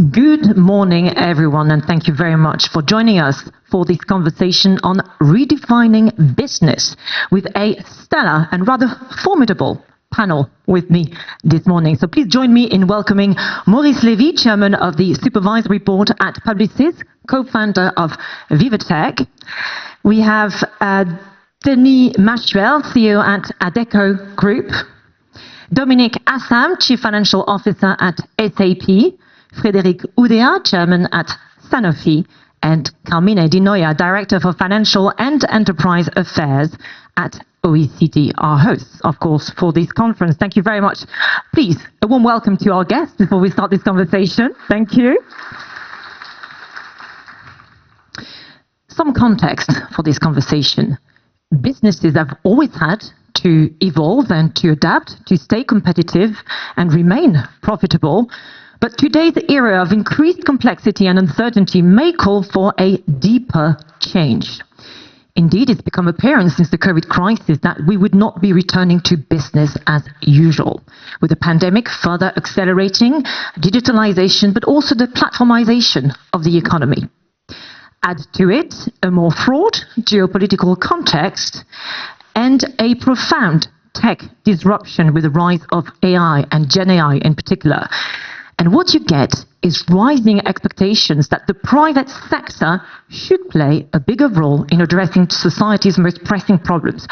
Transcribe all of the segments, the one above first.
Good morning, everyone, and thank you very much for joining us for this conversation on redefining business with a stellar and rather formidable panel with me this morning. So please join me in welcoming Maurice Lévy, Chairman of the Supervisory Board at Publicis, co-founder of Vivatech. We have Denis Machuel, CEO at Adecco Group, Dominique Assam, Chief Financial Officer at SAP, Frédéric Oudéa, Chairman at Sanofi, and Carmine Di Noia, Director for Financial and Enterprise Affairs at OECD, our hosts, of course, for this conference. Thank you very much. Please, a warm welcome to our guests before we start this conversation. Thank you. Some context for this conversation. Businesses have always had to evolve and to adapt to stay competitive and remain profitable. But today's era of increased complexity and uncertainty may call for a deeper change. Indeed, it's become apparent since the COVID crisis that we would not be returning to business as usual, with the pandemic further accelerating digitalization, but also the platformization of the economy. Add to it a more fraught geopolitical context and a profound tech disruption with the rise of AI and Gen AI in particular. And what you get is rising expectations that the private sector should play a bigger role in addressing society's most pressing problems,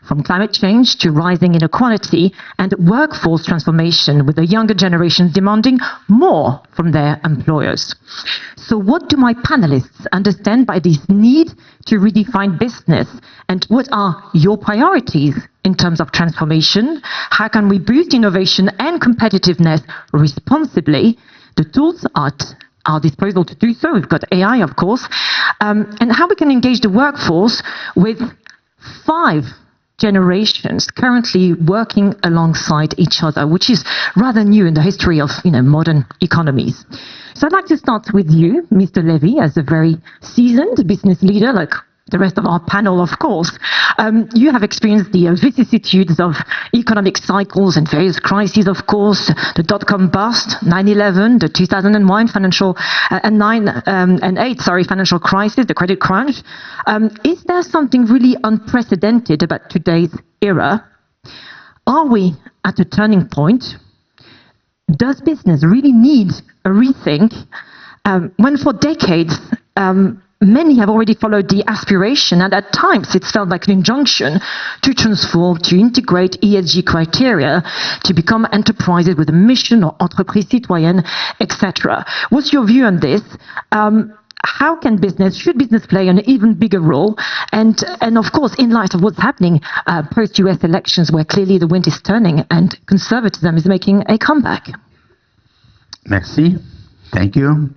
from climate change to rising inequality and workforce transformation, with the younger generation demanding more from their employers. So what do my panelists understand by this need to redefine business? And what are your priorities in terms of transformation? How can we boost innovation and competitiveness responsibly? The tools are at our disposal to do so. We've got AI, of course. And how we can engage the workforce with 5 generations currently working alongside each other, which is rather new in the history of modern economies. So I'd like to start with you, Mr. Lévy, as a very seasoned business leader, like the rest of our panel, of course. You have experienced the vicissitudes of economic cycles and various crises, of course, the dot-com bust, 9/11, the 2001 financial financial crisis, the credit crunch. Is there something really unprecedented about today's era? Are we at a turning point? Does business really need a rethink when for decades many have already followed the aspiration, and at times it's felt like an injunction to transform, to integrate ESG criteria, to become enterprises with a mission or entreprise citoyenne, etc. What's your view on this? How should business play an even bigger role? And of course, in light of what's happening post-US elections, where clearly the wind is turning and conservatism is making a comeback. Merci. Thank you.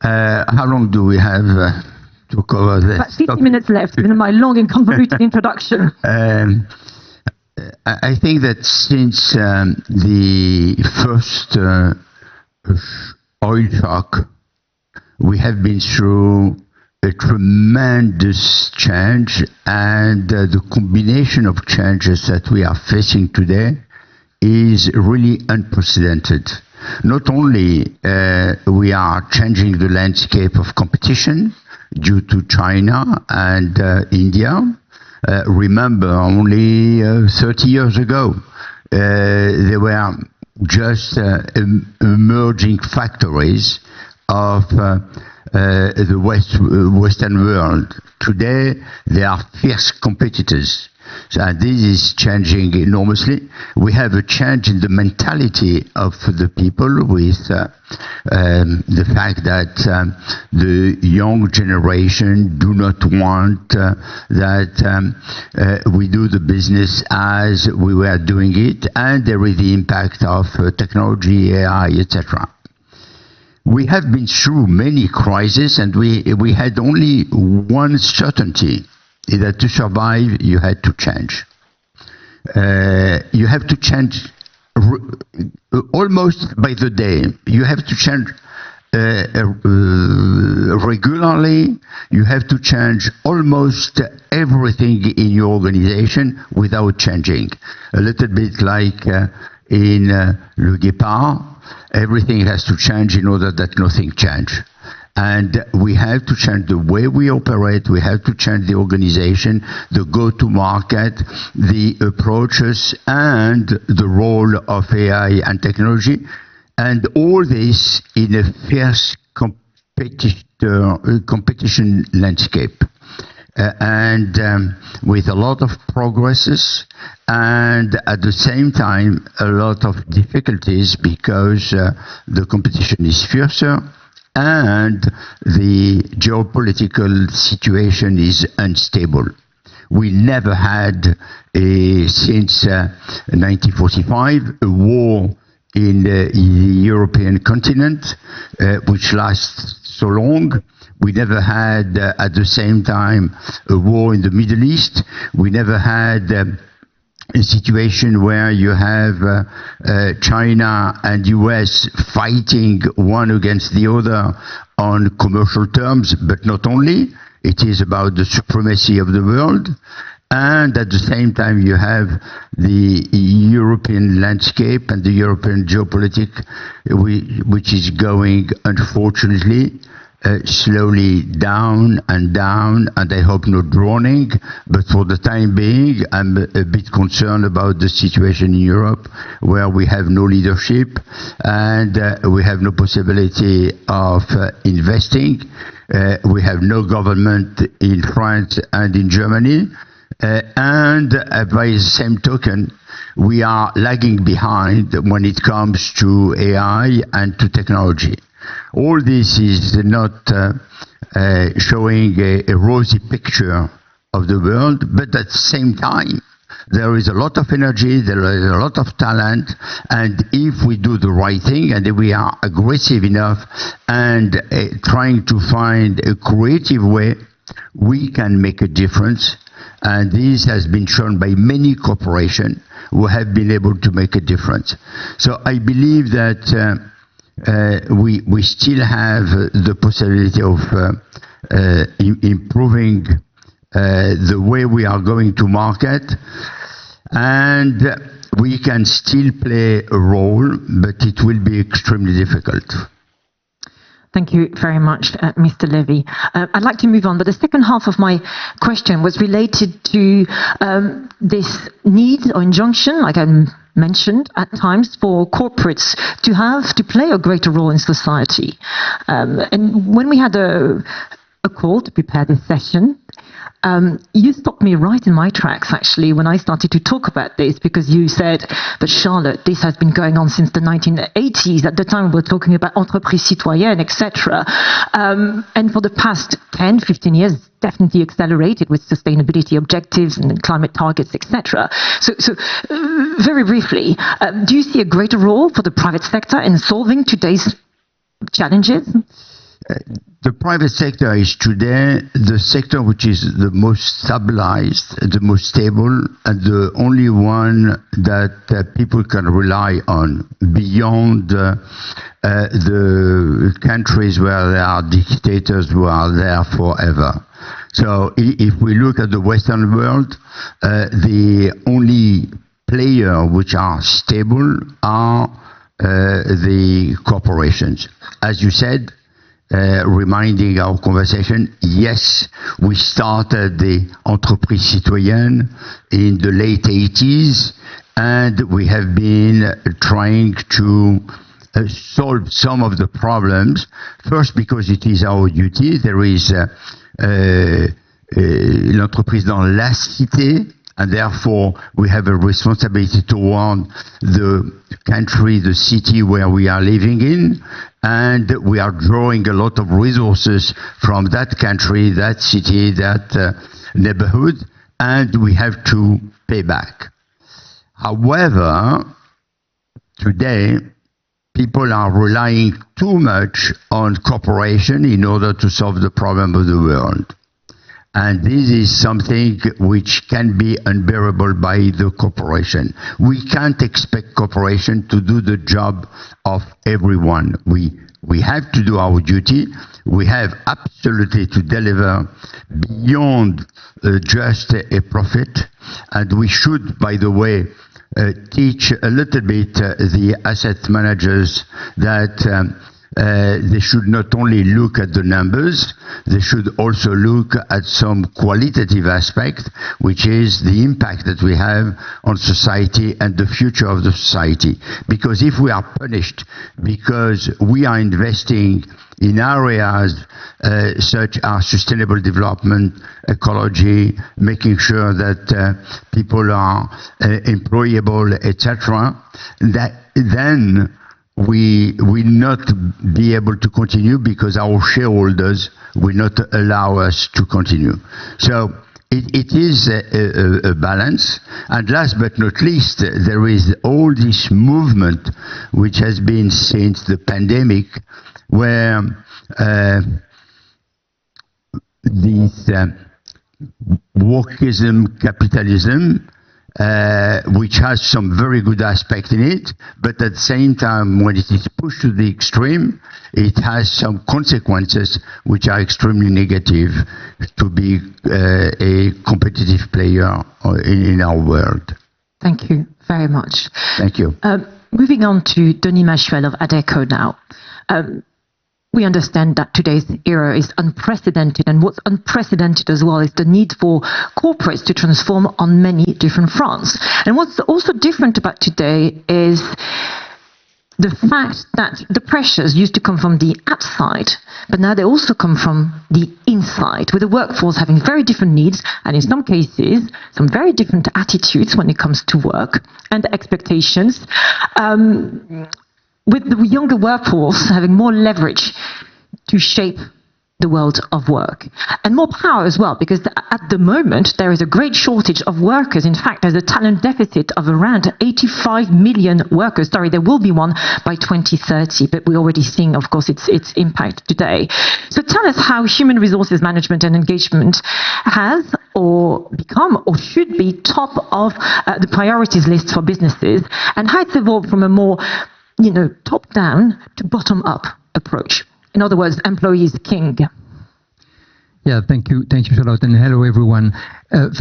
How long do we have to cover this? About 50 minutes left, in my long and convoluted introduction. I think that since the first oil shock, we have been through a tremendous change, and the combination of changes that we are facing today is really unprecedented. Not only we are changing the landscape of competition due to China and India. Remember, only 30 years ago, they were just emerging factories of the Western world. Today, they are fierce competitors. So this is changing enormously. We have a change in the mentality of the people with the fact that the young generation do not want that we do the business as we were doing it, and there is the impact of technology, AI, etc. We have been through many crises, and we had only one certainty, is that to survive, you had to change. You have to change almost by the day. You have to change regularly. You have to change almost everything in your organization without changing. A little bit like in Le Guépard, everything has to change in order that nothing change. And we have to change the way we operate, we have to change the organization, the go-to-market, the approaches, and the role of AI and technology. And all this in a fierce competition landscape. With a lot of progresses, and at the same time a lot of difficulties because the competition is fiercer and the geopolitical situation is unstable. We never had, since 1945, a war in the European continent, which lasts so long. We never had, at the same time, a war in the Middle East. We never had a situation where you have China and US fighting one against the other on commercial terms, but not only. It is about the supremacy of the world. And at the same time, you have the European landscape and the European geopolitics, which is going, unfortunately, slowly down, and I hope not drowning. But for the time being, I'm a bit concerned about the situation in Europe, where we have no leadership and we have no possibility of investing. We have no government in France and in Germany. And by the same token, we are lagging behind when it comes to AI and to technology. All this is not showing a rosy picture of the world, but at the same time, there is a lot of energy, there is a lot of talent, and if we do the right thing, and if we are aggressive enough and trying to find a creative way, we can make a difference. And this has been shown by many corporations who have been able to make a difference. So I believe that we still have the possibility of improving the way we are going to market, and we can still play a role, but it will be extremely difficult. Thank you very much, Mr. Levy. I'd like to move on, but the second half of my question was related to this need or injunction, like I mentioned at times, for corporates to play a greater role in society. And when we had a call to prepare this session, you stopped me right in my tracks, actually, when I started to talk about this, because you said, but Charlotte, this has been going on since the 1980s. At the time, we were talking about entreprise citoyenne, etc. And for the past 10, 15 years, definitely accelerated with sustainability objectives and climate targets, etc. So very briefly, do you see a greater role for the private sector in solving today's challenges? The private sector is today the sector which is the most stabilized, the most stable, and the only one that people can rely on beyond the countries where there are dictators who are there forever. So if we look at the Western world, the only players which are stable are the corporations. As you said, reminding our conversation, yes, we started the entreprise citoyenne in the late 80s, and we have been trying to solve some of the problems. First, because it is our duty. There is l'entreprise dans la cité, and therefore we have a responsibility toward the country, the city where we are living in, and we are drawing a lot of resources from that country, that city, that neighborhood, and we have to pay back. However, today, people are relying too much on cooperation in order to solve the problem of the world. And this is something which can be unbearable by the corporation. We can't expect corporation to do the job of everyone. We have to do our duty. We have absolutely to deliver beyond just a profit. And we should, by the way, teach a little bit the asset managers that they should not only look at the numbers, they should also look at some qualitative aspect, which is the impact that we have on society and the future of the society. Because if we are punished because we are investing in areas such as sustainable development, ecology, making sure that people are employable, etc., then we will not be able to continue because our shareholders will not allow us to continue. So it is a balance. And last but not least, there is all this movement which has been since the pandemic, where this wokeism, capitalism, which has some very good aspect in it, but at the same time, when it is pushed to the extreme, it has some consequences which are extremely negative to be a competitive player in our world. Thank you very much. Thank you. Moving on to Denis Machuel of Adecco now. We understand that today's era is unprecedented, and what's unprecedented as well is the need for corporates to transform on many different fronts. And what's also different about today is the fact that the pressures used to come from the outside, but now they also come from the inside, with the workforce having very different needs, and in some cases, some very different attitudes when it comes to work and expectations. With the younger workforce having more leverage to shape the world of work, and more power as well, because at the moment there is a great shortage of workers. In fact, there's a talent deficit of around 85 million workers. Sorry, there will be one by 2030, but we're already seeing, of course, its impact today. So tell us how human resources management and engagement has or become or should be top of the priorities list for businesses, and how it's evolved from a more top-down to bottom-up approach. In other words, employees king. Yeah, thank you, Charlotte, and hello, everyone.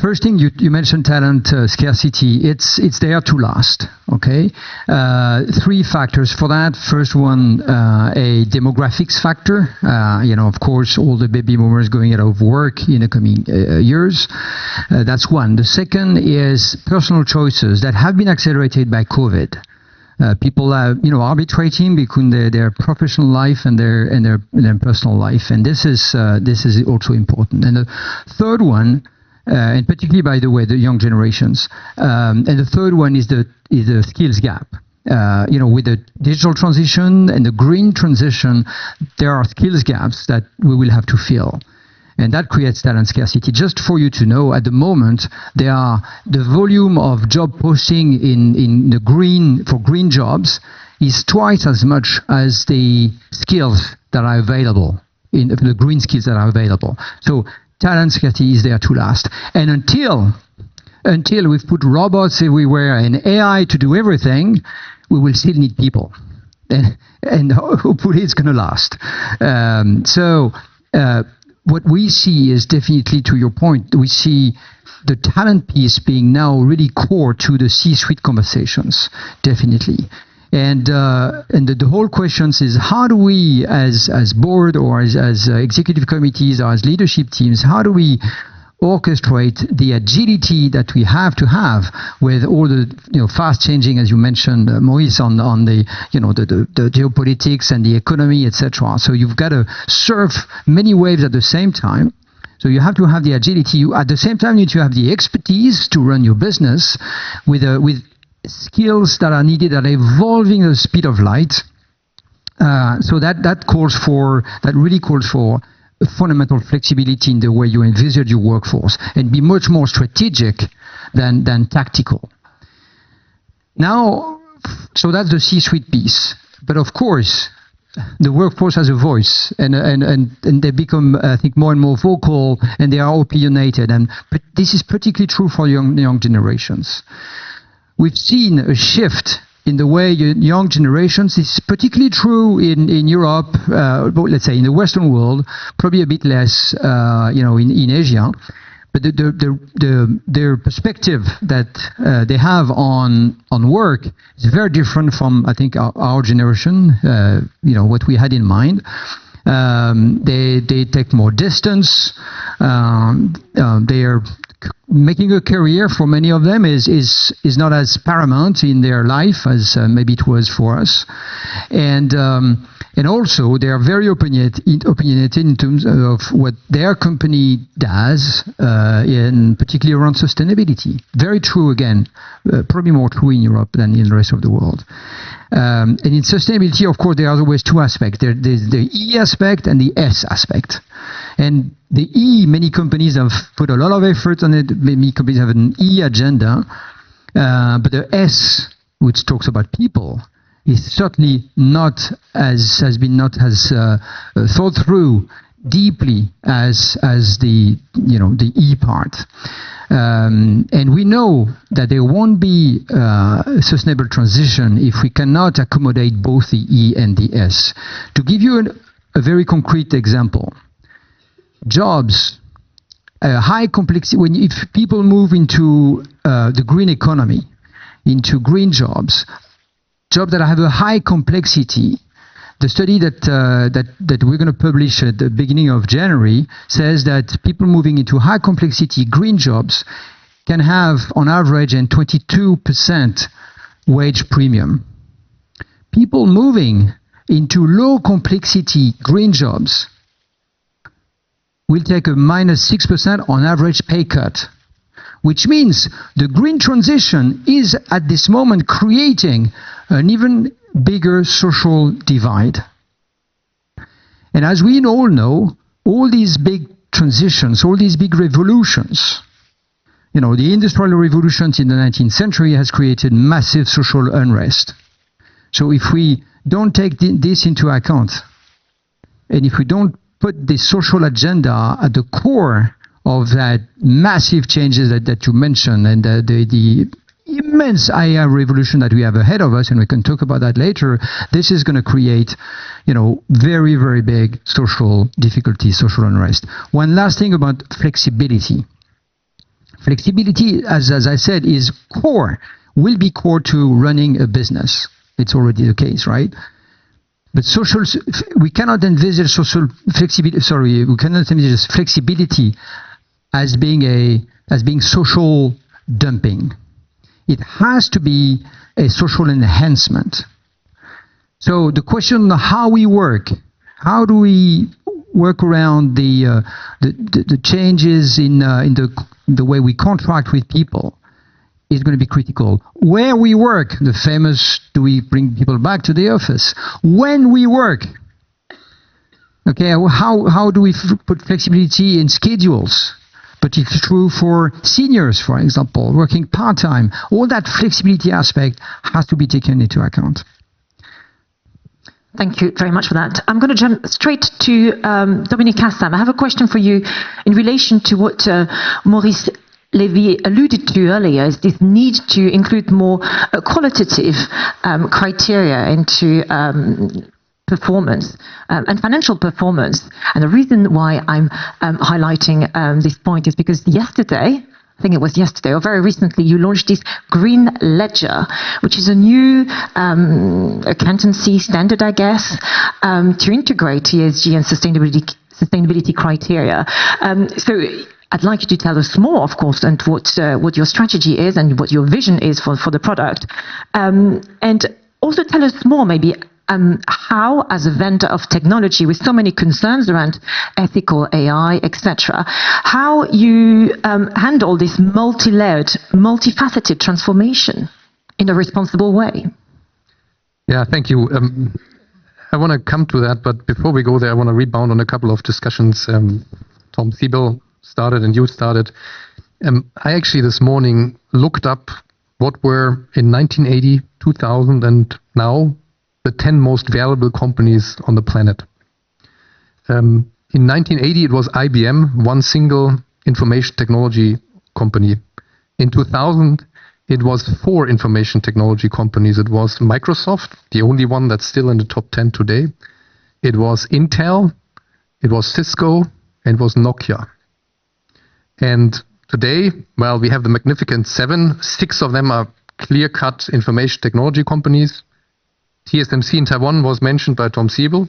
First thing, you mentioned talent scarcity. It's there to last, okay? Three factors for that. First one, a demographics factor. Of course, all the baby boomers going out of work in the coming years. That's one. The second is personal choices that have been accelerated by COVID. People are, arbitrating between their professional life and their personal life, and this is also important. And the third one, and particularly, by the way, the young generations, and the third one is the skills gap. With the digital transition and the green transition, there are skills gaps that we will have to fill. And that creates talent scarcity. Just for you to know, at the moment, the volume of job posting in the green jobs is twice as much as the skills that are available, in the green skills that are available. So talent scarcity is there to last. And until we've put robots everywhere and AI to do everything, we will still need people. And hopefully it's going to last. What we see is definitely, to your point, we see the talent piece being now really core to the C-suite conversations, definitely. And the whole question is, how do we, as board or as executive committees or as leadership teams, how do we orchestrate the agility that we have to have with all the fast changing, as you mentioned, Maurice, on the the geopolitics and the economy, etc. So you've got to surf many waves at the same time. So you have to have the agility. You at the same time need to have the expertise to run your business with skills that are needed, that are evolving at the speed of light. So that really calls for fundamental flexibility in the way you envisage your workforce and be much more strategic than tactical. Now, so that's the C-suite piece. But of course, the workforce has a voice, and they become, I think, more and more vocal, and they are opinionated. But this is particularly true for young generations. We've seen a shift in the way young generations, is particularly true in Europe, let's say in the Western world, probably a bit less, in Asia. but their perspective that they have on work is very different from, I think, our generation. What we had in mind. They take more distance. They are making a career for many of them is not as paramount in their life as maybe it was for us, and also they are very opinionated in terms of what their company does, in particularly around sustainability. Very true again, probably more true in Europe than in the rest of the world. And in sustainability, of course, there are always two aspects. There's the E aspect and the S aspect. And the E, many companies have put a lot of effort on it. Many companies have an E agenda. But the S, which talks about people, is certainly not as thought through deeply as the E part. And we know that there won't be a sustainable transition if we cannot accommodate both the E and the S. To give you a very concrete example, jobs, high complexity. If people move into the green economy, into green jobs that have a high complexity. The study that we're going to publish at the beginning of January says that people moving into high complexity green jobs can have on average a 22% wage premium. People moving into low complexity green jobs will take a -6% on average pay cut, which means the green transition is at this moment creating an even bigger social divide. And as we all know, all these big transitions, all these big revolutions, the industrial revolutions in the 19th century has created massive social unrest. So if we don't take this into account, and if we don't put the social agenda at the core of that massive changes that you mentioned, and the immense AI revolution that we have ahead of us, and we can talk about that later, this is going to create, very, very big social difficulties, social unrest. One last thing about flexibility. Flexibility, as I said, is core, will be core to running a business. It's already the case, right? But we cannot envisage social flexibility. Sorry, we cannot envisage flexibility as being social dumping. It has to be a social enhancement. So the question of how we work, how do we work around the changes in the way we contract with people, is going to be critical. Where we work, the famous, do we bring people back to the office? When we work, okay, how do we put flexibility in schedules? But it's true for seniors, for example, working part-time. All that flexibility aspect has to be taken into account. Thank you very much for that. I'm going to jump straight to Dominique Cassam. I have a question for you in relation to what Maurice Levy alluded to earlier, is this need to include more qualitative criteria into performance and financial performance. And the reason why I'm highlighting this point is because yesterday, I think it was yesterday or very recently, you launched this Green Ledger, which is a new accountancy standard, I guess, to integrate ESG and sustainability criteria. So I'd like you to tell us more, of course, and what your strategy is and what your vision is for the product. And also tell us more, maybe, how, as a vendor of technology with so many concerns around ethical AI, etc., how you handle this multi-layered, multifaceted transformation in a responsible way. Yeah, thank you. I want to come to that, but before we go there, I want to rebound on a couple of discussions Tom Siebel started and you started. I actually this morning looked up what were in 1980, 2000, and now the 10 most valuable companies on the planet. In 1980, it was IBM, one single information technology company. In 2000, it was 4 information technology companies. It was Microsoft, the only one that's still in the top 10 today. It was Intel, it was Cisco, and it was Nokia. And today, well, we have the magnificent 7. 6 of them are clear-cut information technology companies. TSMC in Taiwan was mentioned by Tom Siebel.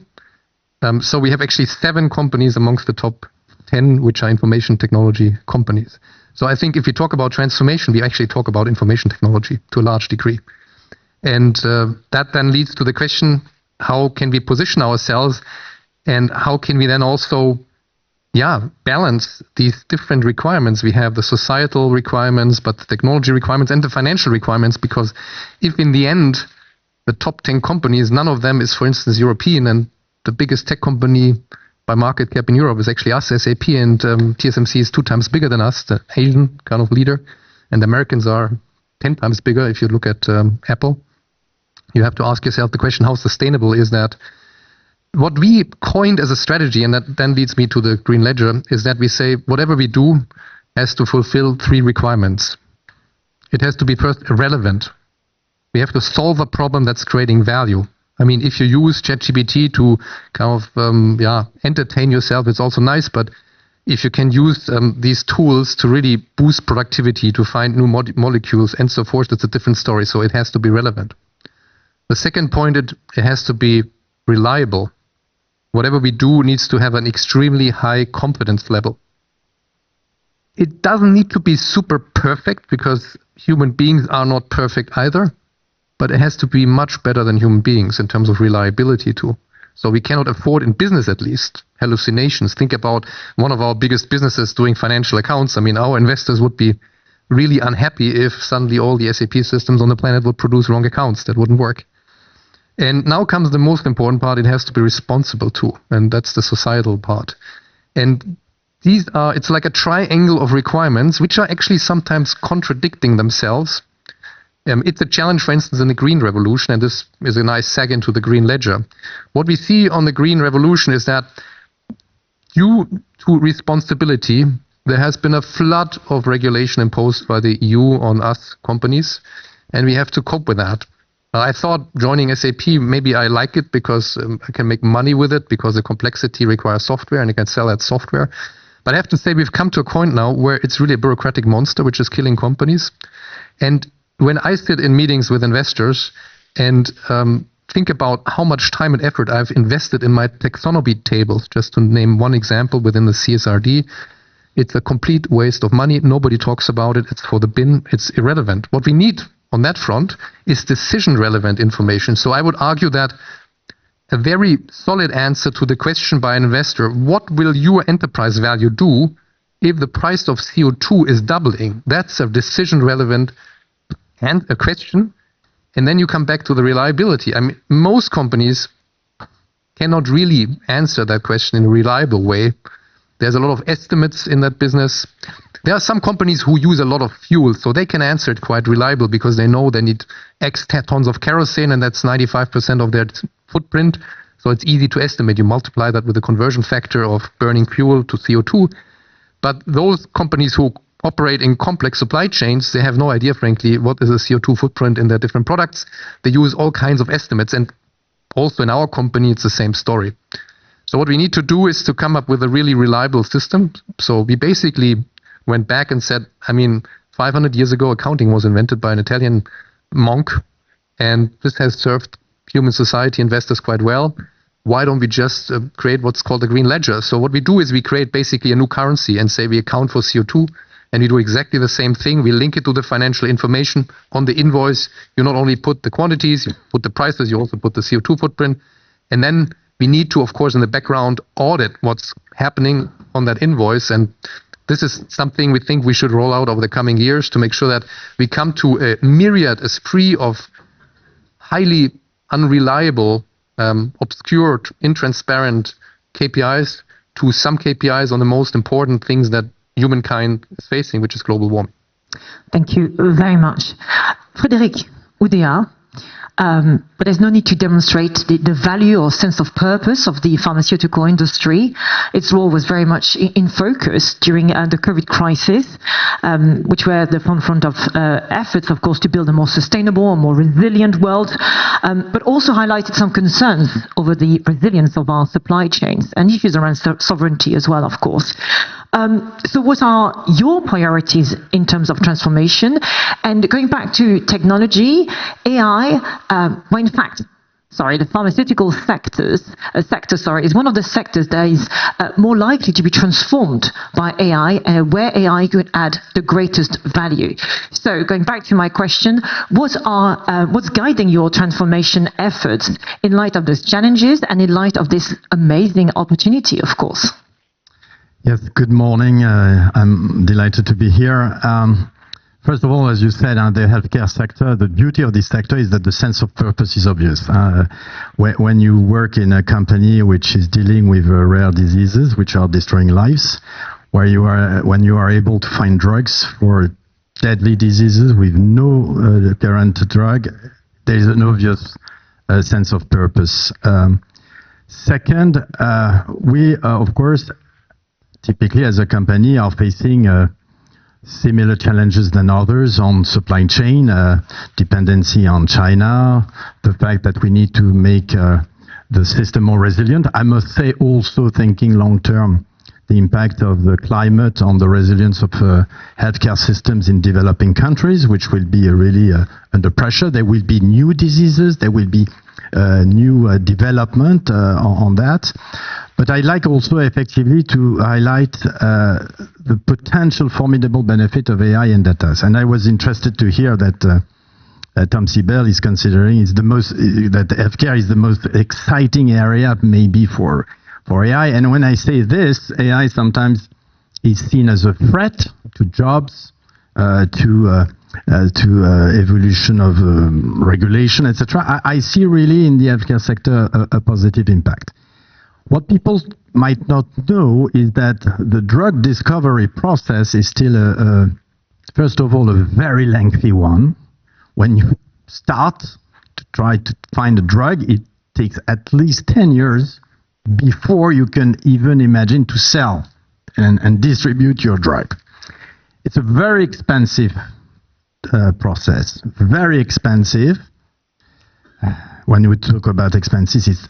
So we have actually 7 companies amongst the top 10, which are information technology companies. So I think if we talk about transformation, we actually talk about information technology to a large degree. And that then leads to the question, how can we position ourselves, and how can we then also balance these different requirements? We have the societal requirements, but the technology requirements and the financial requirements, because if in the end, the top 10 companies, none of them is, for instance, European, and the biggest tech company by market cap in Europe is actually us, SAP, and TSMC is 2 times bigger than us, the Asian kind of leader, and the Americans are 10 times bigger if you look at Apple. You have to ask yourself the question, how sustainable is that? What we coined as a strategy, and that then leads me to the Green Ledger, is that we say whatever we do has to fulfill 3 requirements. It has to be first relevant. We have to solve a problem that's creating value. I mean, if you use ChatGPT to kind of entertain yourself, it's also nice. But if you can use these tools to really boost productivity, to find new molecules and so forth, that's a different story. So it has to be relevant. The second point, it has to be reliable. Whatever we do needs to have an extremely high confidence level. It doesn't need to be super perfect, because human beings are not perfect either. But it has to be much better than human beings in terms of reliability too. So we cannot afford, in business at least, hallucinations. Think about one of our biggest businesses doing financial accounts. I mean, our investors would be really unhappy if suddenly all the SAP systems on the planet would produce wrong accounts. That wouldn't work. And now comes the most important part. It has to be responsible too. And that's the societal part. And it's like a triangle of requirements, which are actually sometimes contradicting themselves. It's a challenge, for instance, in the Green Revolution, and this is a nice seg into the Green Ledger. What we see on the Green Revolution is that due to responsibility, there has been a flood of regulation imposed by the EU on us companies, and we have to cope with that. I thought joining SAP, maybe I like it because I can make money with it, because the complexity requires software and I can sell that software. But I have to say we've come to a point now where it's really a bureaucratic monster which is killing companies. And when I sit in meetings with investors and think about how much time and effort I've invested in my taxonomy tables, just to name one example within the CSRD, it's a complete waste of money. Nobody talks about it. It's for the bin. It's irrelevant. What we need on that front is decision-relevant information. So I would argue that a very solid answer to the question by an investor, what will your enterprise value do if the price of CO2 is doubling? That's a decision-relevant and a question. And then you come back to the reliability. I mean, most companies cannot really answer that question in a reliable way. There's a lot of estimates in that business. There are some companies who use a lot of fuel, so they can answer it quite reliable because they know they need X tons of kerosene, and that's 95% of their footprint. So it's easy to estimate. You multiply that with the conversion factor of burning fuel to CO2. But those companies who operate in complex supply chains, they have no idea, frankly, what is a CO2 footprint in their different products. They use all kinds of estimates. And also in our company, it's the same story. So what we need to do is to come up with a really reliable system. So we basically went back and said, 500 years ago, accounting was invented by an Italian monk, and this has served human society, investors quite well. Why don't we just create what's called a green ledger? So what we do is we create basically a new currency and say we account for CO2, and we do exactly the same thing. We link it to the financial information on the invoice. You not only put the quantities, you put the prices, you also put the CO2 footprint. And then we need to, of course, in the background, audit what's happening on that invoice. And this is something we think we should roll out over the coming years to make sure that we come to a myriad, a spree of highly unreliable, obscure, intransparent KPIs to some KPIs on the most important things that humankind is facing, which is global warming. Thank you very much. Frédéric Oudéa, but there's no need to demonstrate the value or sense of purpose of the pharmaceutical industry. Its role was very much in focus during the COVID crisis, which were the forefront of efforts, of course, to build a more sustainable, a more resilient world, but also highlighted some concerns over the resilience of our supply chains and issues around sovereignty as well, of course. So what are your priorities in terms of transformation? And going back to technology, AI, well, in fact, the pharmaceutical sector is one of the sectors that is more likely to be transformed by AI, where AI could add the greatest value. So going back to my question, what's guiding your transformation efforts in light of those challenges and in light of this amazing opportunity, of course? Yes, good morning. I'm delighted to be here. First of all, as you said, the healthcare sector, the beauty of this sector is that the sense of purpose is obvious. When you work in a company which is dealing with rare diseases, which are destroying lives, when you are able to find drugs for deadly diseases with no current drug, there is an obvious sense of purpose. Second, we, of course, typically as a company are facing similar challenges than others on supply chain, dependency on China, the fact that we need to make the system more resilient. I must say also thinking long term, the impact of the climate on the resilience of healthcare systems in developing countries, which will be really under pressure. There will be new diseases, there will be new development on that. But I like also effectively to highlight the potential formidable benefit of AI and data. And I was interested to hear that Tom Siebel is considering that healthcare is the most exciting area maybe for AI. And when I say this, AI sometimes is seen as a threat to jobs, to evolution of regulation, etc. I see really in the healthcare sector a positive impact. What people might not know is that the drug discovery process is still, first of all, a very lengthy one. When you start to try to find a drug, it takes at least 10 years before you can even imagine to sell and distribute your drug. It's a very expensive process, very expensive. When we talk about expenses, it's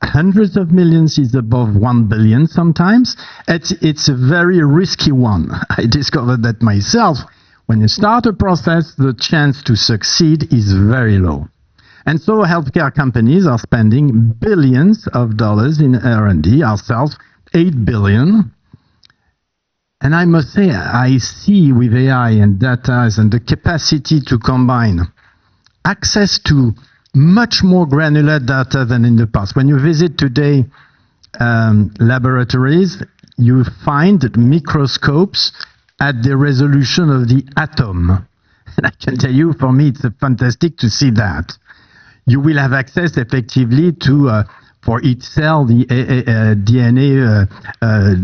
hundreds of millions, is above 1 billion sometimes. It's a very risky one. I discovered that myself. When you start a process, the chance to succeed is very low. And so healthcare companies are spending billions of dollars in R&D, ourselves, 8 billion. And I must say, I see with AI and data and the capacity to combine access to much more granular data than in the past. When you visit today laboratories, you find microscopes at the resolution of the atom. And I can tell you, for me, it's fantastic to see that. You will have access effectively to, for each cell, the DNA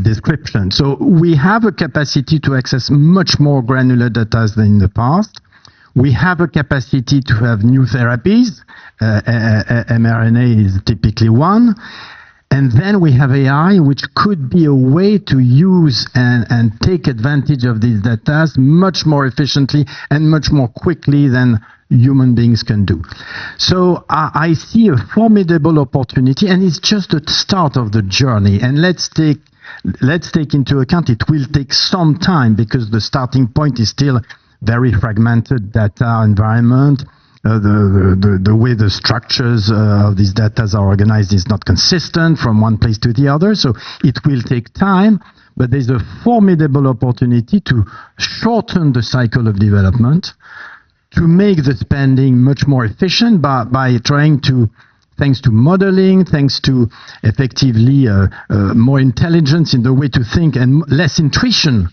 description. So we have a capacity to access much more granular data than in the past. We have a capacity to have new therapies. mRNA is typically one. And then we have AI, which could be a way to use and take advantage of these data much more efficiently and much more quickly than human beings can do. So I see a formidable opportunity, and it's just the start of the journey. And let's take into account it will take some time because the starting point is still very fragmented data environment. The way the structures of these data are organized is not consistent from one place to the other, so it will take time, but there's a formidable opportunity to shorten the cycle of development, to make the spending much more efficient by trying to, thanks to modeling, thanks to effectively more intelligence in the way to think and less intuition,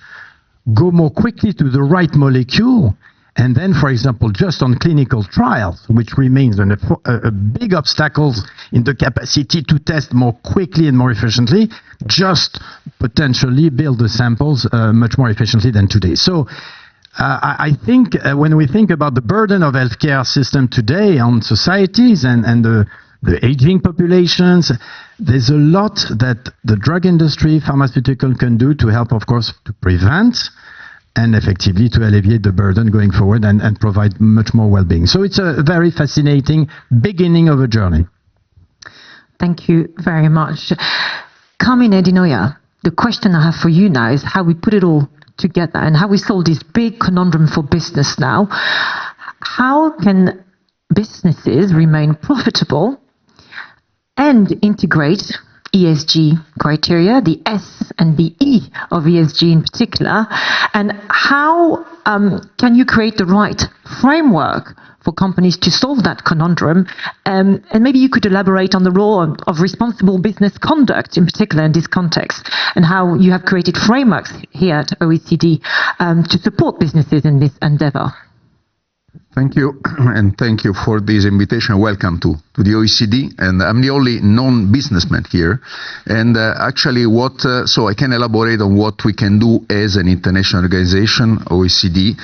go more quickly to the right molecule. And then, for example, just on clinical trials, which remains a big obstacle in the capacity to test more quickly and more efficiently, just potentially build the samples much more efficiently than today. So I think when we think about the burden of healthcare system today on societies and the aging populations, there's a lot that the drug industry, pharmaceutical can do to help, of course, to prevent and effectively to alleviate the burden going forward and provide much more well-being. So it's a very fascinating beginning of a journey. Thank you very much. Carmine Di Noia, the question I have for you now is how we put it all together and how we solve this big conundrum for business now. How can businesses remain profitable and integrate ESG criteria, the S and the E of ESG in particular, and how can you create the right framework for companies to solve that conundrum? And maybe you could elaborate on the role of responsible business conduct in particular in this context, and how you have created frameworks here at OECD to support businesses in this endeavor. Thank you, and thank you for this invitation. Welcome to the OECD, and I'm the only non-businessman here. And actually, so I can elaborate on what we can do as an international organization, OECD,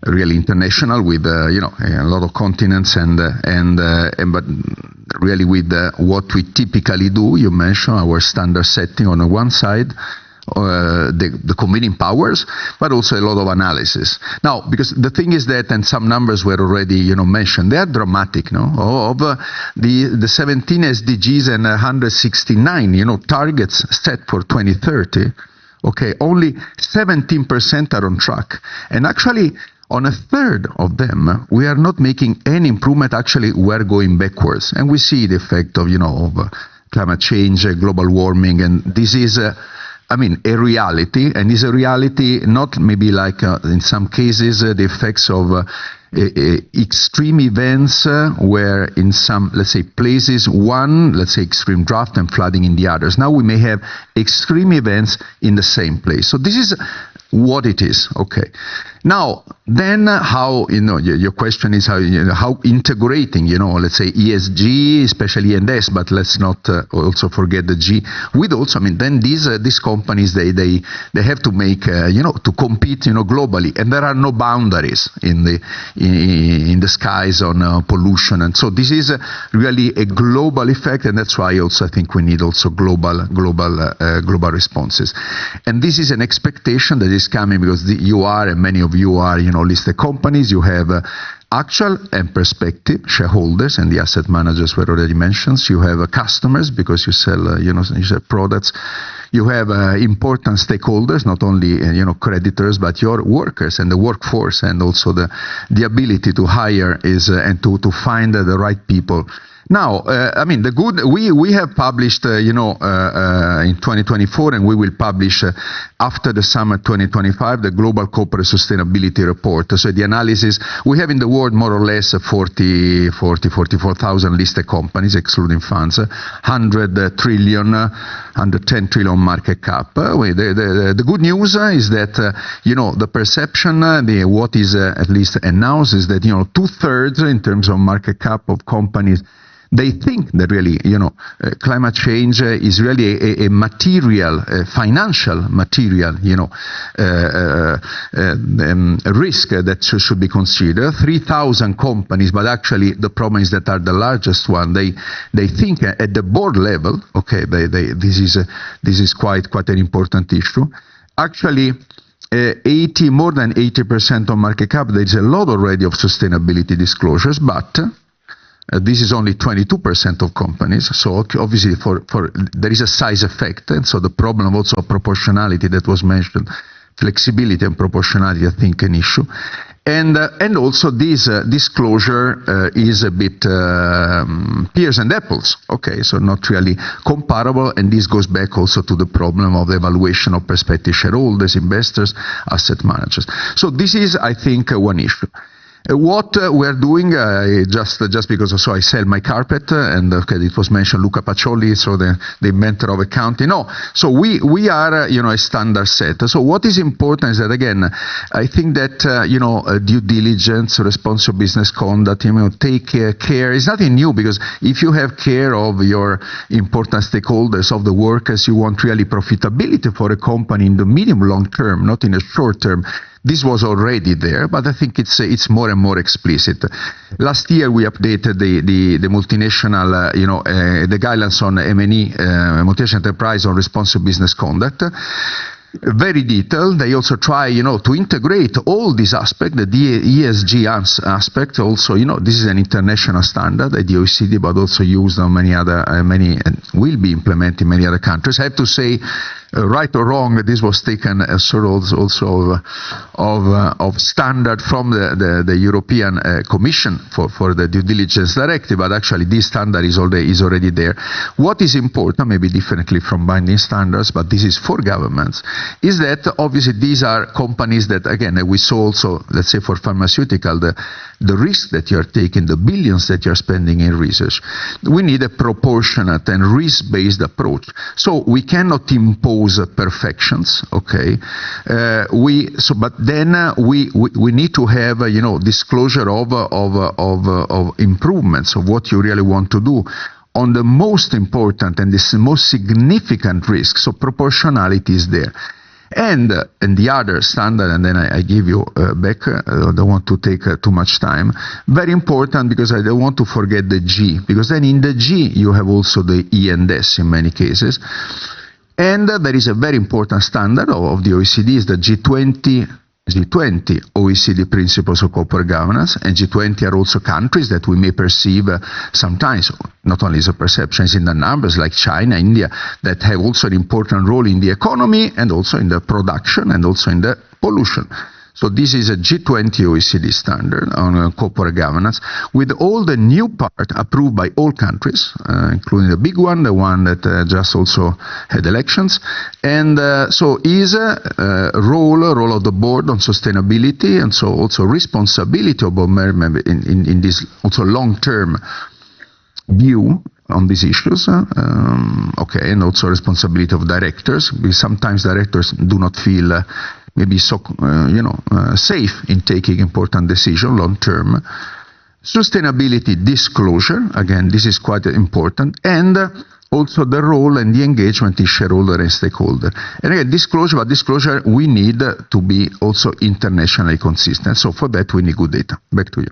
really international with a lot of continents, but really with what we typically do. You mentioned our standard setting on the one side. The convening powers, but also a lot of analysis. Now, because the thing is that, and some numbers were already mentioned, they are dramatic. No, of the 17 SDGs and 169 targets set for 2030. Okay, only 17% are on track, and actually, on a third of them, we are not making any improvement. Actually, we're going backwards, and we see the effect of climate change, global warming, and this is. A reality, and is a reality not maybe like in some cases the effects of extreme events where in some, let's say, places, one, let's say, extreme drought and flooding in the others. Now we may have extreme events in the same place. So this is what it is, okay. Now, then how, your question is how integrating, let's say ESG, especially E&S, but let's not also forget the G, with also, then these companies, they have to make, to compete, globally, and there are no boundaries in the skies on pollution, and so this is really a global effect, and that's why also I think we need also global responses, and this is an expectation that is coming because you are, and many of you are, listed companies. You have actual and prospective shareholders, and the asset managers were already mentioned. You have customers because you sell, you sell products. You have important stakeholders, not only creditors, but your workers and the workforce, and also the ability to hire and to find the right people. Now, we have published, in 2024, and we will publish after the summer 2025, the Global Corporate Sustainability Report. So the analysis, we have in the world more or less 44,000 listed companies, excluding funds, 110 trillion market cap. The good news is that, the perception, what is at least announced is that, 2/3 in terms of market cap of companies, they think that really, climate change is really a material, financial material, risk that should be considered. 3,000 companies, but actually the problem is that are the largest one. They think at the board level, okay, this is quite an important issue. Actually, more than 80% of market cap, there is a lot already of sustainability disclosures, but this is only 22% of companies, so obviously there is a size effect, and so the problem also of proportionality that was mentioned, flexibility and proportionality, I think, an issue, and also this disclosure is a bit pears and apples, okay, so not really comparable, and this goes back also to the problem of the evaluation of prospective shareholders, investors, asset managers. So this is, I think, one issue. What we're doing, just because also I sell my carpet, and okay, it was mentioned Luca Pacioli, so the inventor of accounting. No, so we are a standard set. So what is important is that, again, I think that due diligence, responsible business conduct, take care is nothing new, because if you have care of your important stakeholders, of the workers, you want really profitability for a company in the medium long term, not in the short term. This was already there, but I think it's more and more explicit. Last year we updated the multinational, the guidelines on M&E, multinational enterprise on responsible business conduct. Very detailed. They also try, to integrate all these aspects, the ESG aspect. Also, this is an international standard at the OECD, but also used on many, will be implemented in many other countries. I have to say, right or wrong, this was taken as sort of also of standard from the European Commission for the due diligence directive, but actually this standard is already there. What is important, maybe differently from binding standards, but this is for governments, is that obviously these are companies that, again, we saw also, let's say for pharmaceutical, the risk that you're taking, the billions that you're spending in research. We need a proportionate and risk-based approach. So we cannot impose perfections, okay? But then we need to have, disclosure of improvements of what you really want to do on the most important and the most significant risk. So proportionality is there. And the other standard, and then I give you back, I don't want to take too much time, very important, because I don't want to forget the G, because then in the G you have also the E and S in many cases. And there is a very important standard of the OECD, is the G20 OECD principles of corporate governance, and G20 are also countries that we may perceive sometimes, not only as a perception, is in the numbers, like China, India, that have also an important role in the economy and also in the production and also in the pollution. So this is a G20 OECD standard on corporate governance, with all the new part approved by all countries, including the big one, the one that just also had elections. And so is a role of the board on sustainability, and so also responsibility of board member in this also long-term view on these issues, okay, and also responsibility of directors, because sometimes directors do not feel maybe so, safe in taking important decisions long term. Sustainability disclosure, again, this is quite important, and also the role and the engagement in shareholder and stakeholder. And again, disclosure, we need to be also internationally consistent. So for that, we need good data. Back to you.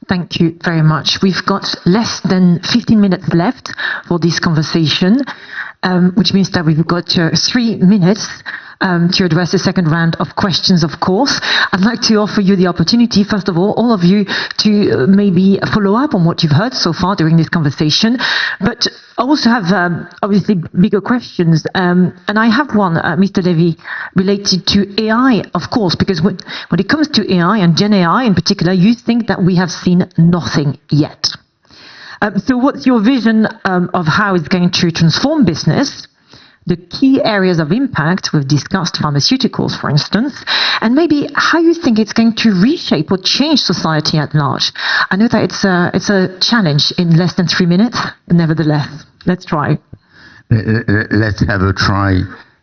Thank you very much. We've got less than 15 minutes left for this conversation, which means that we've got 3 minutes to address the second round of questions, of course. I'd like to offer you the opportunity, first of all of you, to maybe follow up on what you've heard so far during this conversation, but I also have obviously bigger questions, and I have one, Mr. Levy, related to AI, of course, because when it comes to AI and Gen AI in particular, you think that we have seen nothing yet. So what's your vision of how it's going to transform business? The key areas of impact, we've discussed pharmaceuticals, for instance, and maybe how you think it's going to reshape or change society at large. I know that it's a challenge in less than 3 minutes, nevertheless, let's try. Let's have a try.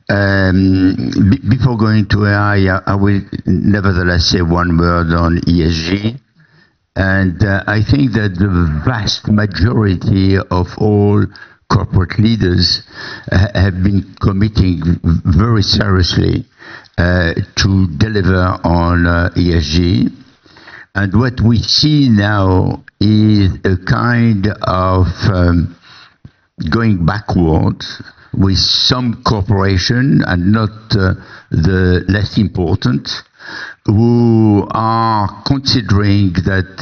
Before going to AI, I will nevertheless say one word on ESG. And I think that the vast majority of all corporate leaders have been committing very seriously to deliver on ESG. And what we see now is a kind of going backward with some corporation, and not the less important, who are considering that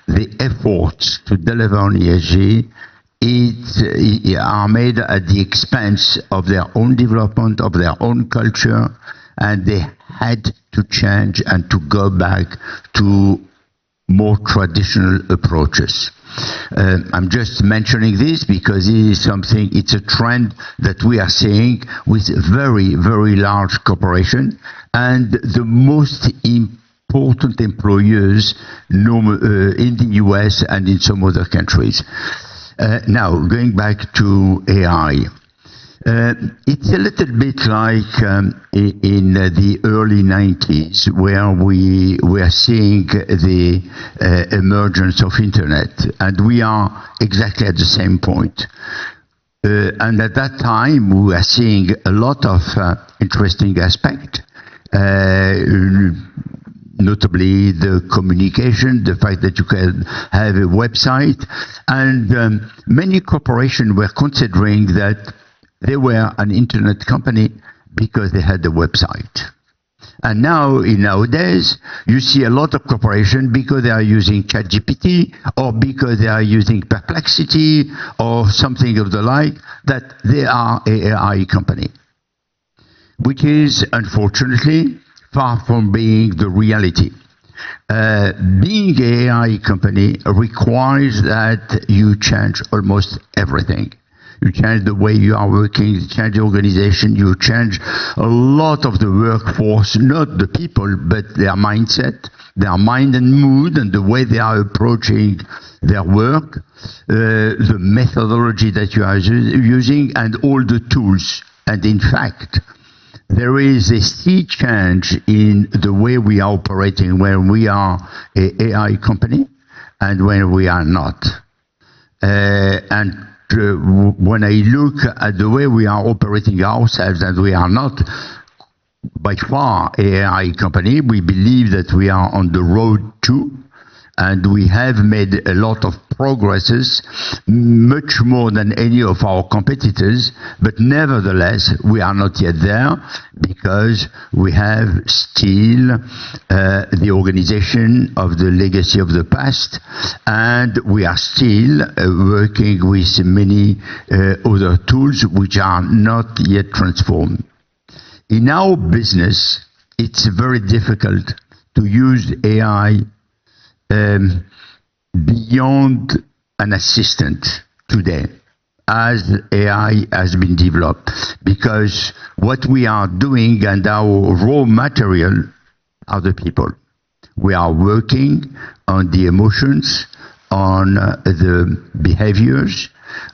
the efforts to deliver on ESG are made at the expense of their own development, of their own culture, and they had to change and to go back to more traditional approaches. I'm just mentioning this because it is something, it's a trend that we are seeing with very, very large corporations, and the most important employers in the US and in some other countries. Now, going back to AI, it's a little bit like in the early 90s, where we were seeing the emergence of Internet, and we are exactly at the same point. And at that time, we were seeing a lot of interesting aspects. Notably the communication, the fact that you can have a website, and many corporations were considering that they were an internet company because they had a website. And nowadays, you see a lot of corporations, because they are using ChatGPT or because they are using Perplexity or something of the like, that they are an AI company. which is unfortunately far from being the reality. Being an AI company requires that you change almost everything. You change the way you are working, you change the organization, you change a lot of the workforce, not the people, but their mindset, their mind and mood, and the way they are approaching their work, the methodology that you are using, and all the tools. And in fact, there is a sea change in the way we are operating when we are an AI company and when we are not. When I look at the way we are operating ourselves, and we are not by far an AI company, we believe that we are on the road to, and we have made a lot of progresses, much more than any of our competitors, but nevertheless, we are not yet there because we have still the organization of the legacy of the past, and we are still working with many other tools which are not yet transformed. In our business, it's very difficult to use AI beyond an assistant today, as AI has been developed, because what we are doing and our raw material are the people. We are working on the emotions, on the behaviors,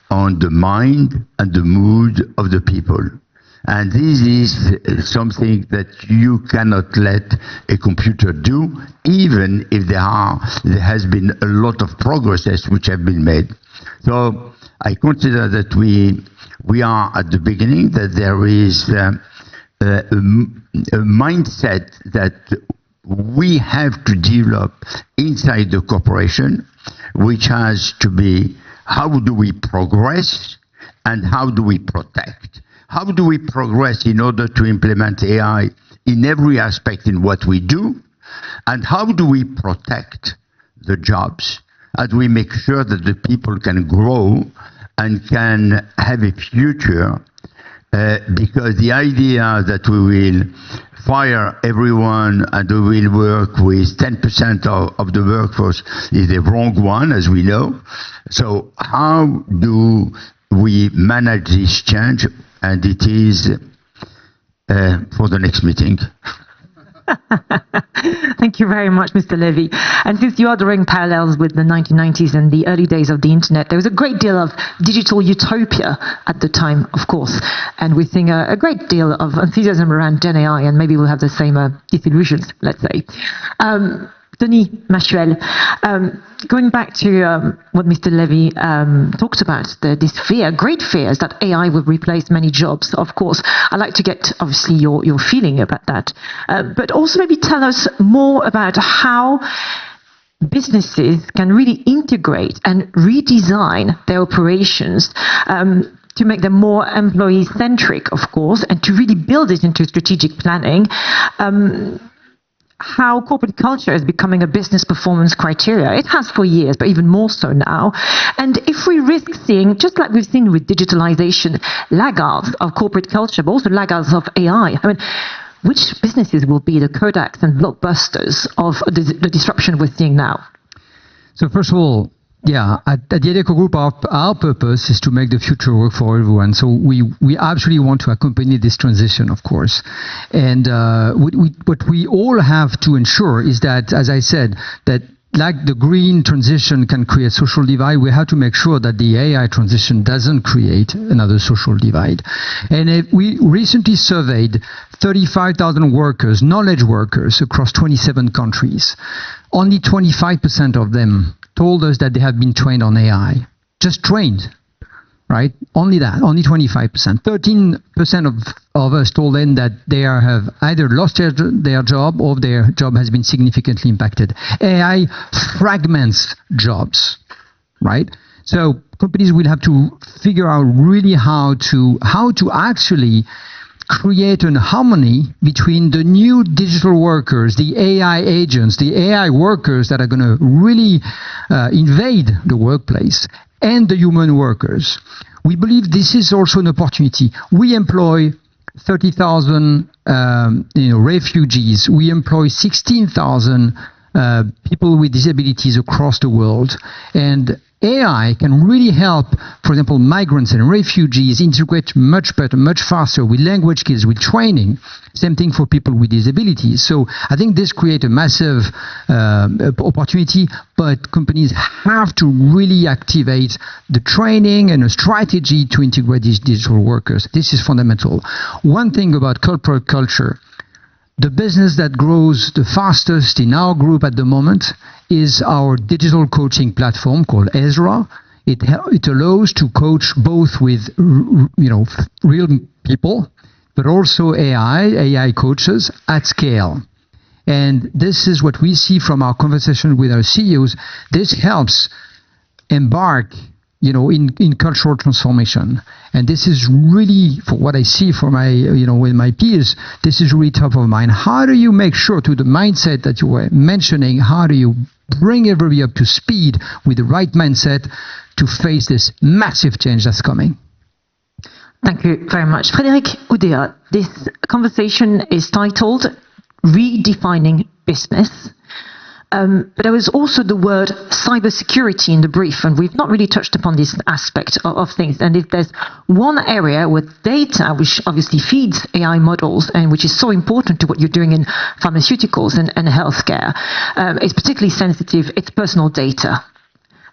on the mind and the mood of the people. And this is something that you cannot let a computer do, even if there has been a lot of progresses which have been made. So I consider that we are at the beginning, that there is a mindset that we have to develop inside the corporation, which has to be, how do we progress and how do we protect? How do we progress in order to implement AI in every aspect in what we do? And how do we protect the jobs? How do we make sure that the people can grow and can have a future? Because the idea that we will fire everyone and we will work with 10% of the workforce is the wrong one, as we know. So how do we manage this change? And it is for the next meeting. Thank you very much, Mr. Levy. And since you are drawing parallels with the 1990s and the early days of the internet, there was a great deal of digital utopia at the time, of course. And we're seeing a great deal of enthusiasm around Gen AI, and maybe we'll have the same disillusions, let's say. Denis Machuel, going back to what Mr. Levy talked about, this fear, great fears that AI will replace many jobs, of course. I'd like to get, obviously, your feeling about that. But also maybe tell us more about how businesses can really integrate and redesign their operations to make them more employee-centric, of course, and to really build it into strategic planning. How corporate culture is becoming a business performance criteria. It has for years, but even more so now. And if we risk seeing, just like we've seen with digitalization, laggards of corporate culture, but also laggards of AI, I mean, which businesses will be the Kodaks and blockbusters of the disruption we're seeing now? So first of all, yeah, at the Adecco Group, our purpose is to make the future work for everyone. So we absolutely want to accompany this transition, of course. And what we all have to ensure is that, as I said, that like the green transition can create social divide, we have to make sure that the AI transition doesn't create another social divide. And we recently surveyed 35,000 workers, knowledge workers across 27 countries. Only 25% of them told us that they have been trained on AI. Just trained, right? Only that, only 25%. 13% of us told them that they have either lost their job or their job has been significantly impacted. AI fragments jobs, right? So companies will have to figure out really how to actually create an harmony between the new digital workers, the AI agents, the AI workers that are going to really invade the workplace, and the human workers. We believe this is also an opportunity. We employ 30,000 refugees. We employ 16,000 people with disabilities across the world. And AI can really help, for example, migrants and refugees integrate much better, much faster with language skills, with training. Same thing for people with disabilities. So I think this creates a massive opportunity, but companies have to really activate the training and a strategy to integrate these digital workers. This is fundamental. One thing about corporate culture, the business that grows the fastest in our group at the moment is our digital coaching platform called Ezra. It allows to coach both with real people, but also AI coaches at scale. And this is what we see from our conversation with our CEOs. This helps embark in cultural transformation. And this is really, for what I see for my, with my peers, this is really top of mind. How do you make sure to the mindset that you were mentioning, how do you bring everybody up to speed with the right mindset to face this massive change that's coming? Thank you very much. Frédéric Oudéa, this conversation is titled Redefining Business. But there was also the word cybersecurity in the brief, and we've not really touched upon this aspect of things. And if there's one area with data, which obviously feeds AI models, and which is so important to what you're doing in pharmaceuticals and healthcare, it's particularly sensitive, it's personal data,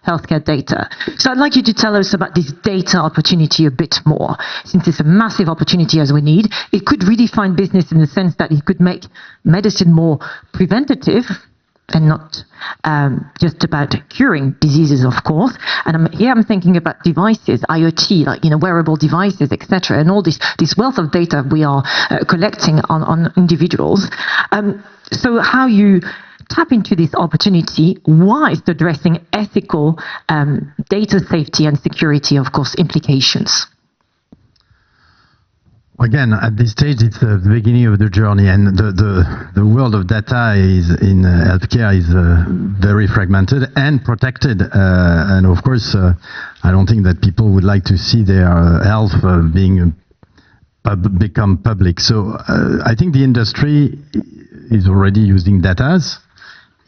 healthcare data. So I'd like you to tell us about this data opportunity a bit more. Since it's a massive opportunity as we need, it could redefine business in the sense that it could make medicine more preventative, and not just about curing diseases, of course. And I'm thinking about devices, IoT, like wearable devices, etc., and all this wealth of data we are collecting on individuals. So how you tap into this opportunity whilst addressing ethical data safety and security, of course, implications. Again, at this stage, it's the beginning of the journey, and the world of data is in healthcare is very fragmented and protected. And of course, I don't think that people would like to see their health become public. So I think the industry is already using data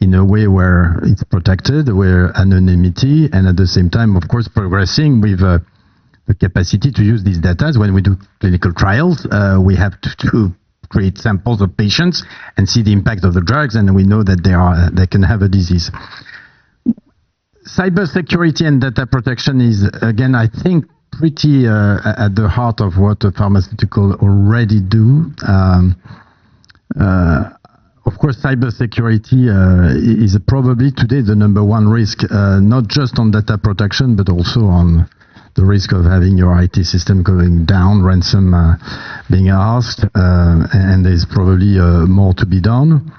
in a way where it's protected, where anonymity, and at the same time, of course, progressing with the capacity to use these data. When we do clinical trials, we have to create samples of patients and see the impact of the drugs, and we know that they can have a disease. Cybersecurity and data protection is, again, I think, pretty at the heart of what the pharmaceutical already do. Of course, cybersecurity is probably today the #1 risk, not just on data protection, but also on the risk of having your IT system going down, ransom being asked, and there's probably more to be done.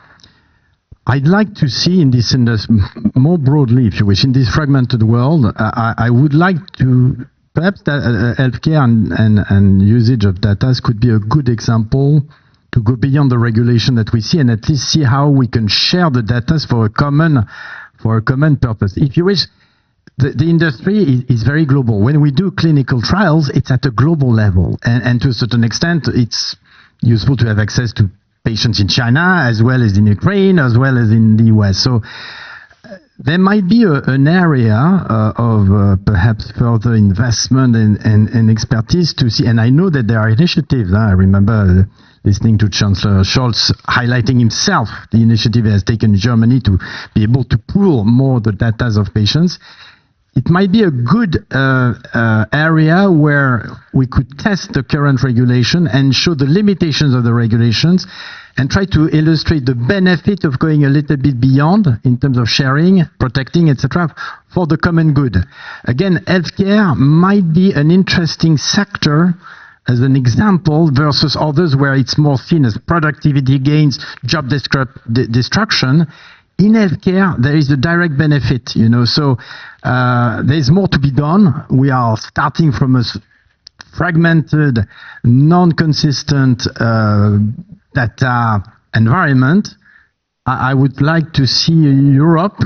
I'd like to see in this industry, more broadly, if you wish, in this fragmented world, I would like to, perhaps that healthcare and usage of data could be a good example to go beyond the regulation that we see and at least see how we can share the data for a common purpose. If you wish, the industry is very global. When we do clinical trials, it's at a global level. And to a certain extent, it's useful to have access to patients in China, as well as in Ukraine, as well as in the US. So there might be an area of perhaps further investment and expertise to see. And I know that there are initiatives. I remember listening to Chancellor Scholz highlighting himself the initiative he has taken in Germany to be able to pool more the data of patients. It might be a good area where we could test the current regulation and show the limitations of the regulations and try to illustrate the benefit of going a little bit beyond in terms of sharing, protecting, etc., for the common good. Again, healthcare might be an interesting sector as an example versus others where it's more seen as productivity gains, job destruction. In healthcare, there is a direct benefit, so there's more to be done. We are starting from a fragmented, non-consistent data environment. I would like to see Europe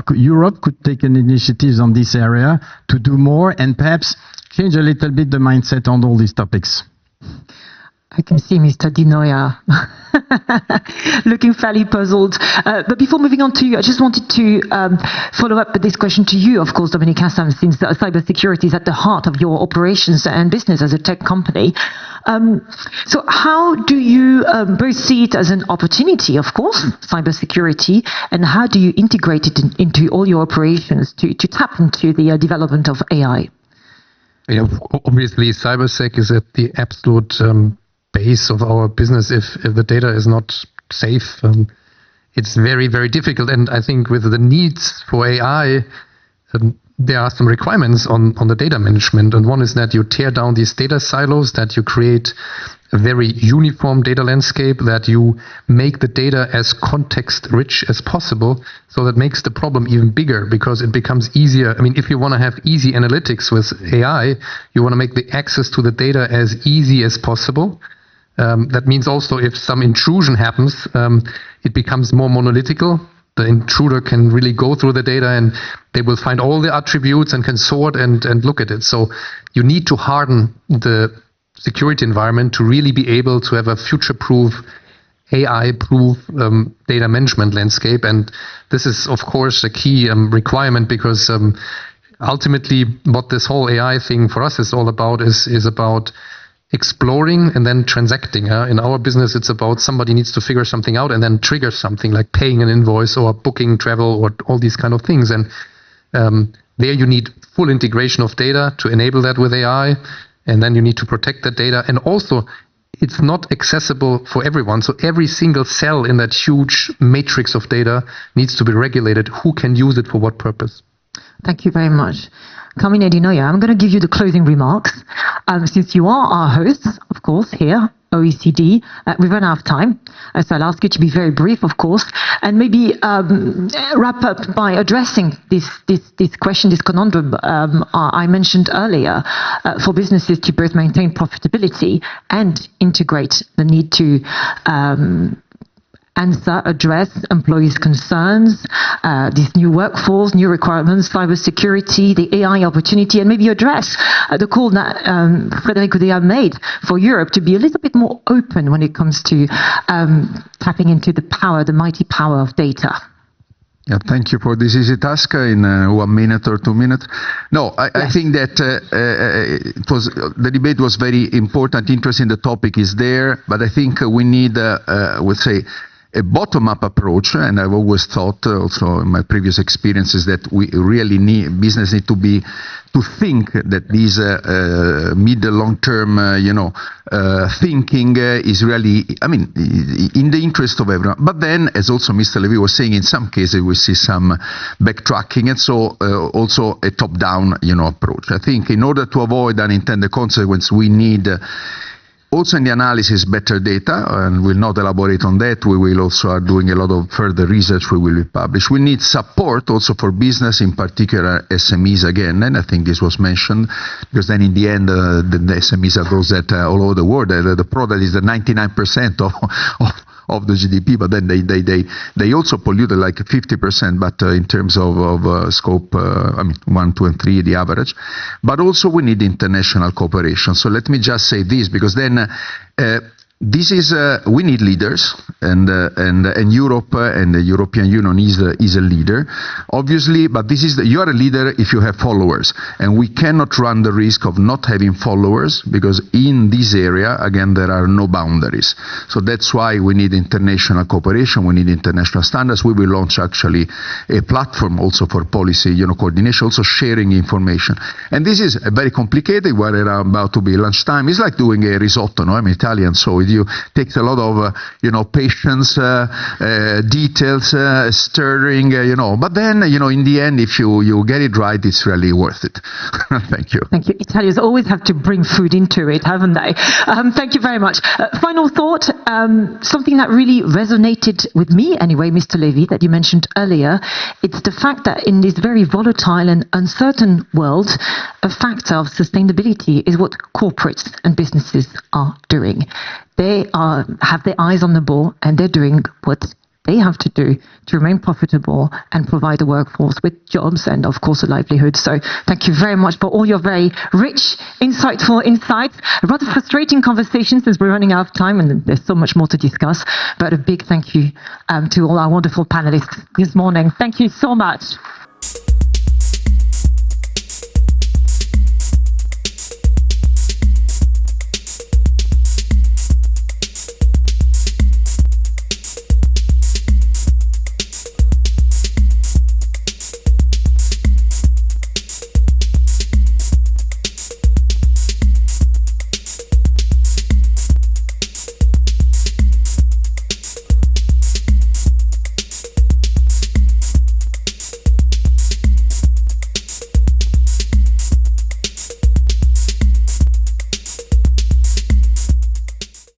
could take an initiative on this area to do more and perhaps change a little bit the mindset on all these topics. I can see Mr. Dinoya looking fairly puzzled. But before moving on to you, I just wanted to follow up with this question to you, of course, Dominic Hassam, since cybersecurity is at the heart of your operations and business as a tech company. So how do you both see it as an opportunity, of course, cybersecurity, and how do you integrate it into all your operations to tap into the development of AI? Yeah, obviously, cybersec is at the absolute base of our business. If the data is not safe, it's very, very difficult. And I think with the needs for AI, there are some requirements on the data management. And one is that you tear down these data silos, that you create a very uniform data landscape, that you make the data as context rich as possible. So that makes the problem even bigger because it becomes easier. I mean, if you want to have easy analytics with AI, you want to make the access to the data as easy as possible. That means also if some intrusion happens, it becomes more monolithical. The intruder can really go through the data and they will find all the attributes and can sort and look at it. So you need to harden the security environment to really be able to have a future-proof, AI-proof data management landscape. And this is, of course, a key requirement because ultimately what this whole AI thing for us is all about is about exploring and then transacting. In our business, it's about somebody needs to figure something out and then trigger something like paying an invoice or booking travel or all these kind of things. And there you need full integration of data to enable that with AI. And then you need to protect that data. And also, it's not accessible for everyone. So every single cell in that huge matrix of data needs to be regulated. Who can use it for what purpose? Thank you very much. Carmine Dinoya, I'm going to give you the closing remarks. Since you are our hosts, of course, here, OECD, we've run out of time. So I'll ask you to be very brief, of course, and maybe wrap up by addressing this question, this conundrum I mentioned earlier, for businesses to both maintain profitability and integrate the need to address employees' concerns, this new workforce, new requirements, cybersecurity, the AI opportunity, and maybe address the call that Frédéric Oudéa made for Europe to be a little bit more open when it comes to tapping into the power, the mighty power of data. Yeah, thank you for this easy task in 1 minute or 2 minutes. No, I think that the debate was very important, interesting. The topic is there, but I think we need, would say, a bottom-up approach, and I've always thought, also in my previous experiences, that we really need business need to think that these mid- long-term, thinking is really, I mean, in the interest of everyone. But then, as also Mr. Levy was saying, in some cases we see some backtracking, and so also a top-down, approach. I think in order to avoid unintended consequences, we need. Also in the analysis, better data, and we'll not elaborate on that. We will also are doing a lot of further research we will publish. We need support also for business, in particular SMEs again, and I think this was mentioned, because then in the end, the SMEs are those that all over the world, the product is the 99% of the GDP, but then they also polluted like 50%, but in terms of scope, 1, 2, and 3, the average. But also we need international cooperation. So let me just say this, because then this is we need leaders, and Europe and the European Union is a leader, obviously. But this is you are a leader if you have followers, and we cannot run the risk of not having followers, because in this area again there are no boundaries. So that's why we need international cooperation. We need international standards. We will launch actually a platform also for policy, coordination, also sharing information. And this is very complicated. We're about to be lunchtime. It's like doing a risotto. No, I'm Italian, so it takes a lot of patience, details, stirring, But then in the end, if you get it right, it's really worth it. Thank you. Thank you. Italians always have to bring food into it, haven't they? Thank you very much. Final thought, something that really resonated with me anyway, Mr. Levy, that you mentioned earlier. It's the fact that in this very volatile and uncertain world, a factor of sustainability is what corporates and businesses are doing. They have their eyes on the ball, and they're doing what they have to do to remain profitable and provide the workforce with jobs and, of course, a livelihood. So thank you very much for all your very rich, insightful insights. Rather frustrating conversations as we're running out of time and there's so much more to discuss. But a big thank you to all our wonderful panelists this morning. Thank you so much.